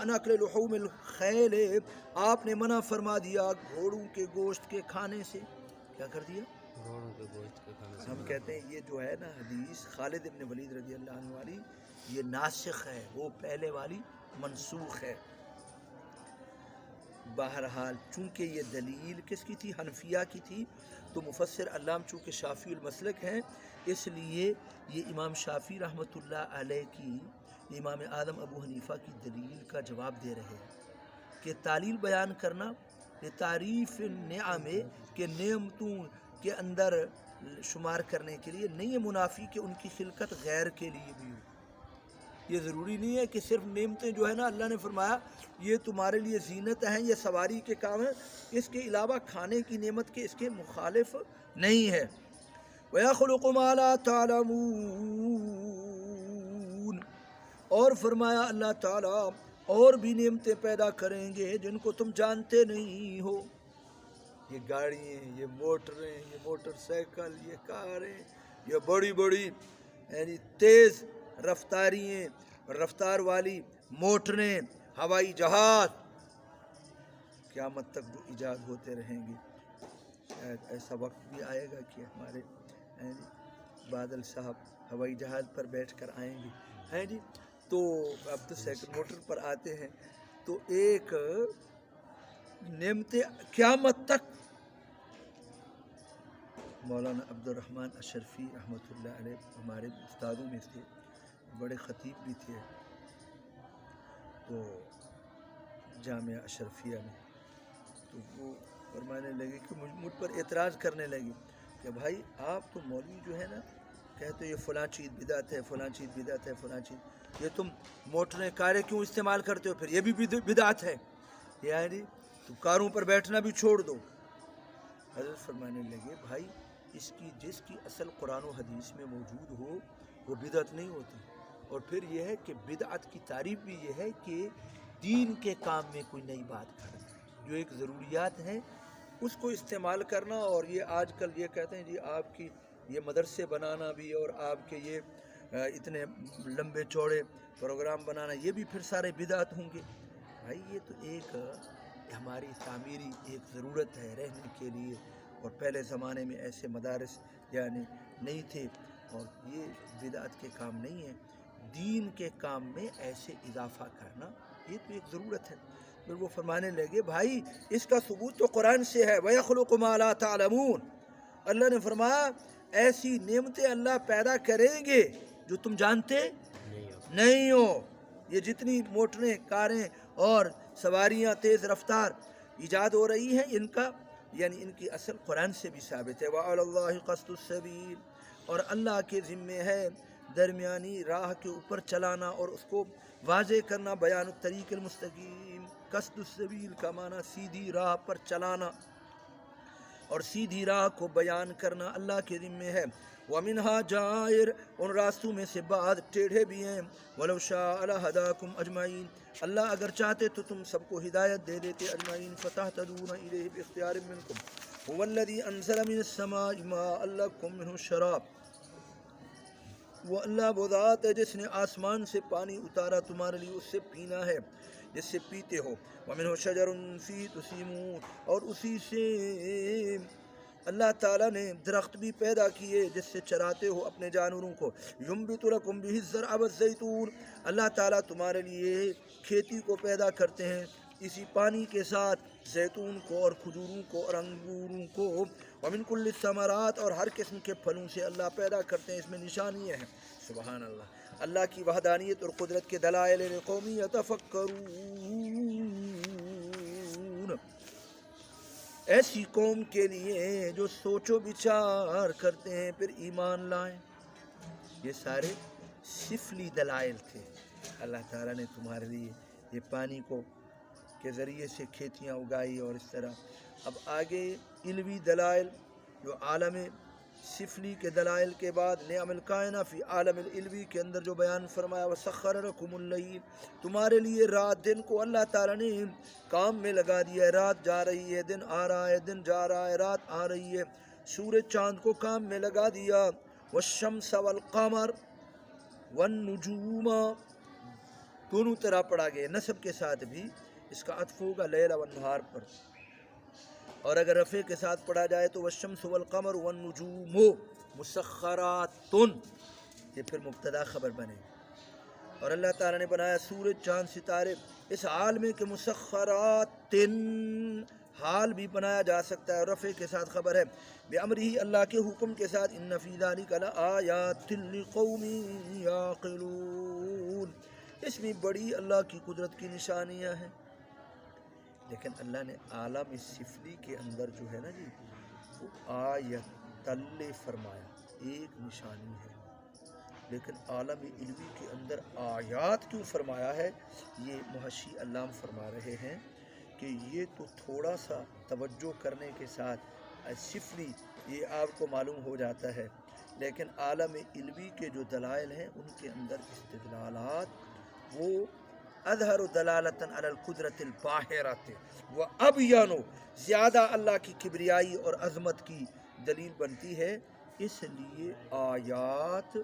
عن اکل لحوم الخیل، آپ نے منع فرما دیا گھوڑوں کے گوشت کے کھانے سے. کیا کر دیا؟ گھوڑوں کے گوشت کے کھانے سے. ہم کہتے ہیں یہ جو ہے نا حدیث خالد ابن ولید رضی اللہ عنہ والی، یہ ناسخ ہے، وہ پہلے والی منسوخ ہے. بہرحال چونکہ یہ دلیل کس کی تھی؟ حنفیہ کی تھی. تو مفسر علام چونکہ شافعی المسلک ہیں، اس لیے یہ امام شافعی رحمۃ اللہ علیہ کی امام اعظم ابو حنیفہ کی دلیل کا جواب دے رہے ہیں کہ تعلیل بیان کرنا تعریف نعم کے نعمتوں کے اندر شمار کرنے کے لیے نہیں ہے، منافی کہ ان کی خلقت غیر کے لیے بھی ہو. یہ ضروری نہیں ہے کہ صرف نعمتیں جو ہے نا اللہ نے فرمایا یہ تمہارے لیے زینت ہیں، یہ سواری کے کام ہیں، اس کے علاوہ کھانے کی نعمت کے اس کے مخالف نہیں ہے. وَيَخْلُقُ مَا لَا تَعْلَمُونَ، اور فرمایا اللہ تعالیٰ اور بھی نعمتیں پیدا کریں گے جن کو تم جانتے نہیں ہو. یہ گاڑیاں، یہ موٹریں، یہ موٹر سائیکل، یہ کاریں، یہ بڑی بڑی یعنی تیز رفتار والی موٹریں، ہوائی جہاز، قیامت تک جو ایجاد ہوتے رہیں گے. شاید ایسا وقت بھی آئے گا کہ ہمارے بادل صاحب ہوائی جہاز پر بیٹھ کر آئیں گے. ہیں جی، تو اب تو سائیکل موٹر پر آتے ہیں. تو ایک نعمت قیامت تک. مولانا عبد الرحمن اشرفی رحمۃ اللہ علیہ ہمارے استادوں میں تھے، بڑے خطیب بھی تھے. تو جامعہ اشرفیہ میں تو وہ فرمانے لگے کہ مجھ پر اعتراض کرنے لگے کہ بھائی آپ تو مولوی جو ہے نا کہتے یہ فلاں چیز بدعت ہے، فلاں چیز بدعت ہے، فلاں چیز، یہ تم موٹریں کاریں کیوں استعمال کرتے ہو؟ پھر یہ بھی بدعت ہے، یعنی تو کاروں پر بیٹھنا بھی چھوڑ دو. حضرت فرمانے لگے بھائی جس کی اصل قرآن و حدیث میں موجود ہو وہ بدعت نہیں ہوتی. اور پھر یہ ہے کہ بدعت کی تعریف بھی یہ ہے کہ دین کے کام میں کوئی نئی بات کرنا، جو ایک ضروریات ہیں اس کو استعمال کرنا. اور یہ آج کل یہ کہتے ہیں جی آپ کی یہ مدرسے بنانا بھی اور آپ کے یہ اتنے لمبے چوڑے پروگرام بنانا، یہ بھی پھر سارے بدعت ہوں گے. بھائی یہ تو ایک ہماری تعمیری ایک ضرورت ہے رہنے کے لیے، اور پہلے زمانے میں ایسے مدارس یعنی نہیں تھے، اور یہ بدعت کے کام نہیں ہے. دین کے کام میں ایسے اضافہ کرنا یہ تو ایک ضرورت ہے. پھر وہ فرمانے لگے بھائی اس کا ثبوت تو قرآن سے ہے. وَيَخْلُقُ مَا لَا تَعْلَمُونَ، اللہ نے فرمایا ایسی نعمتیں اللہ پیدا کریں گے جو تم جانتے نہیں ہو. یہ جتنی موٹریں، کاریں اور سواریاں تیز رفتار ایجاد ہو رہی ہیں، ان کا یعنی ان کی اصل قرآن سے بھی ثابت ہے. وَعَلَى اللَّهِ قَصْدُ السَّبِيلِ، اور اللہ کے ذمے ہے درمیانی راہ کے اوپر چلانا اور اس کو واضح کرنا. بیان الطریق المستقیم، قصد السبیل کا معنی سیدھی راہ پر چلانا اور سیدھی راہ کو بیان کرنا اللہ کے ذمے ہے. وَمِنْهَا جَائِرٌ، ان راستوں میں سے بعض ٹیڑھے بھی ہیں. وَلَوْ شَاءَ لَهَدَاكُمْ أَجْمَعِينَ، اللہ اگر چاہتے تو تم سب کو ہدایت دے دیتے. اجمعین فَتَهْتَدُونَ إِلَيْهِ بِاخْتِيَارٍ مِّنْكُمْ هُوَ الَّذِي أَنزَلَ مِنَ السَّمَاءِ مَاءً لَّكُم مِّنْهُ شَرَابٌ، وہ اللہ وہ ذات ہے جس نے آسمان سے پانی اتارا تمہارے لیے اس سے پینا ہے جس سے پیتے ہو. وَمِنْهُ شَجَرٌ فِيهِ تُسِيمُونَ، اور اسی سے اللہ تعالیٰ نے درخت بھی پیدا کیے جس سے چراتے ہو اپنے جانوروں کو. يُنبِتُ لَكُم بِهِ الزَّرْعَ وَالزَّيْتُونَ، اللہ تعالیٰ تمہارے لیے کھیتی کو پیدا کرتے ہیں اسی پانی کے ساتھ، زیتون کو اور کھجوروں کو اور انگوروں کو. وَمِن كُلِّ الثَّمَرَاتِ، اور ہر قسم کے پھلوں سے اللہ پیدا کرتے ہیں. اس میں نشانیاں ہیں. سبحان اللہ، اللہ کی وحدانیت اور قدرت کے دلائل لِقَوْمٍ يَتَفَكَّرُونَ، ایسی قوم کے لیے جو سوچ و بچار کرتے ہیں پھر ایمان لائیں. یہ سارے سفلی دلائل تھے. اللہ تعالیٰ نے تمہارے لیے یہ پانی کو کے ذریعے سے کھیتیاں اگائی. اور اس طرح اب آگے علوی دلائل جو عالم سفلی کے دلائل کے بعد نعم الکائنہ فی عالم العلوی کے اندر جو بیان فرمایا. وَسَخَّرَ لَكُمُ اللَّيْلَ، تمہارے لیے رات دن کو اللہ تعالیٰ نے کام میں لگا دیا ہے. رات جا رہی ہے، دن آ رہا ہے، دن جا رہا ہے، رات آ رہی ہے. سورج چاند کو کام میں لگا دیا. وَالشَّمْسَ وَالْقَمَرَ وَالنُّجُومَ، دونوں طرح پڑھا گیا، نصب کے ساتھ بھی اس کا عطف ہوگا لیل و نہار پر، اور اگر رفع کے ساتھ پڑھا جائے تو والشمس والقمر والنجوم مسخرات، یہ پھر مبتدا خبر بنے گا۔ اور اللہ تعالیٰ نے بنایا سورج چاند ستارے اس حال میں کہ مسخرات، حال بھی بنایا جا سکتا ہے، اور رفع کے ساتھ خبر ہے بِأَمْرِهِ، اللہ کے حکم کے ساتھ، ان فی ذلک لآیات لقوم یعقلون، اس میں بڑی اللہ کی قدرت کی نشانیاں ہیں۔ لیکن اللہ نے عالم سفلی کے اندر جو ہے نا جی وہ آیت فرمایا، ایک نشانی ہے، لیکن عالم علوی کے اندر آیات کیوں فرمایا ہے؟ یہ محشی علام فرما رہے ہیں کہ یہ تو تھوڑا سا توجہ کرنے کے ساتھ سفلی یہ آپ کو معلوم ہو جاتا ہے، لیکن عالم علوی کے جو دلائل ہیں ان کے اندر استدلالات وہ اظہر دلالتاً علی القدرت الباہرۃ و ابین، زیادہ اللہ کی کبریائی اور عظمت کی دلیل بنتی ہے، اس لیے آیات